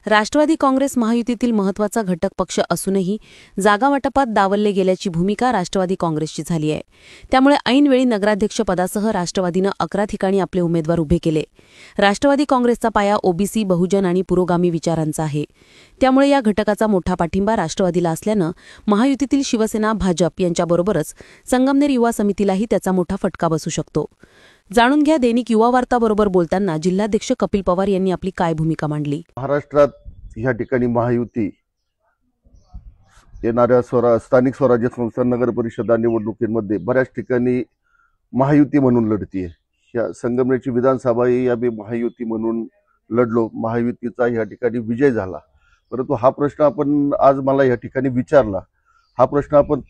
राष्ट्रवादी काँग्रेस महायुतीतील महत्त्वाचा घटक पक्ष असूनही जागा वाटपात डावलले गेल्याची भूमिका राष्ट्रवादी काँग्रेसची झाली आहे। त्यामुळे ऐनवेळी नगराध्यक्षपदासह राष्ट्रवादीनं 11 ठिकाणी आपले उमेदवार उभे केले। राष्ट्रवादी काँग्रेसचा पाया ओबीसी, बहुजन आणि पुरोगामी विचारांचा आहे। त्यामुळे या घटकाचा मोठा पाठिंबा राष्ट्रवादीला असल्यानं महायुतीतील शिवसेना, भाजप यांच्याबरोबरच संगमनेर युवा समितीलाही त्याचा मोठा फटका बसू शकतो। जाणून घ्या दैनिक युवा वार्ताबरोबर बोलताना जिल्हाध्यक्ष कपिल पवार यांनी आपली काय भूमिका मांडली। महाराष्ट्रात ह्या ठिकाणी महायुती येणाऱ्या स्थानिक स्वराज्य संस्था, नगर परिषदा निवडणुकीमध्ये बऱ्याच ठिकाणी महायुती म्हणून लढतीये। या संगमनेरची विधानसभा ही आम्ही महायुती म्हणून लढलो, महायुतीचा या ठिकाणी विजय झाला। परंतु हा प्रश्न आपण आज मला या ठिकाणी विचारला, हा प्रश्न आपण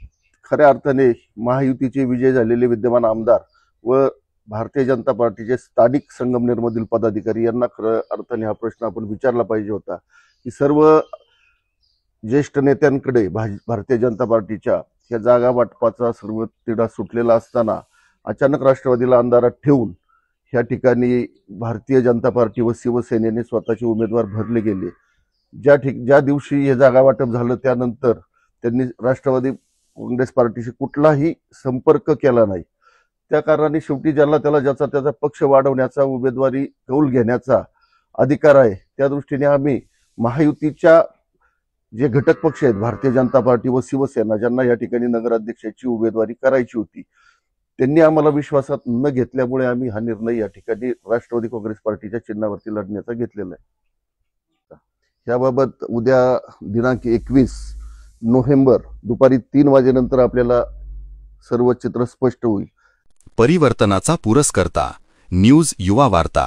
खऱ्या अर्थाने महायुतीचे विजय झालेले विद्यमान आमदार व भारतीय जनता पार्टीचे स्थानिक संगमनेरमधील पदाधिकारी यांना खऱ्या अर्थाने हा प्रश्न आपण विचारला पाहिजे होता की सर्व ज्येष्ठ नेत्यांकडे भारतीय जनता पार्टीच्या या जागा वाटपाचा सर्व तिढा सुटलेला असताना अचानक राष्ट्रवादीला अंधारात ठेवून या ठिकाणी भारतीय जनता पार्टी व शिवसेनेने स्वतःचे उमेदवार भरले गेले। ज्या दिवशी हे जागा वाटप झालं त्यानंतर त्यांनी राष्ट्रवादी काँग्रेस पार्टीशी कुठलाही संपर्क केला नाही। त्या कारणाने शेवटी ज्याचा त्याचा पक्ष वाढवण्याचा, उमेदवारी कौल घेण्याचा अधिकार आहे, त्या दृष्टीने आम्ही महायुतीच्या जे घटक पक्ष आहेत भारतीय जनता पार्टी व शिवसेना, ज्यांना या ठिकाणी नगराध्यक्षाची उमेदवारी करायची होती, त्यांनी आम्हाला विश्वासात न घेतल्यामुळे आम्ही हा निर्णय या ठिकाणी राष्ट्रवादी काँग्रेस पार्टीच्या चिन्हावरती लढण्याचा घेतलेला आहे। याबाबत उद्या दिनांक 21 नोव्हेंबर दुपारी 3 वाजेनंतर आपल्याला सर्व चित्र स्पष्ट होईल। परिवर्तनाचा पुरस्कर्ता न्यूज युवा वार्ता।